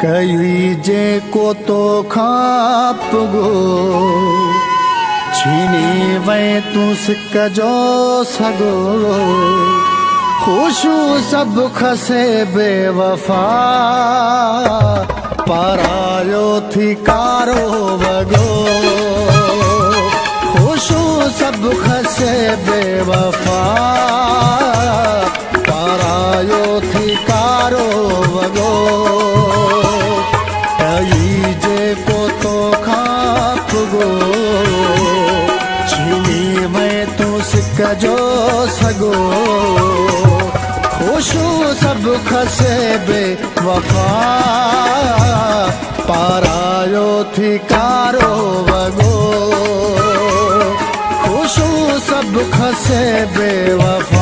कई जे को तो खाप गो छीनी वे तू सिक जो सगो खुशू सब खसे बेवफा परायो थी कारो वगो खुशू सब खसे बेवफा परायो थी कारो वगो जे को तो खाप गो छीनी मैं तू सिक जो सगो खुशू सब खसे बेवफा पारायो थी कारो वगो खुशू सब खसे बेवफा।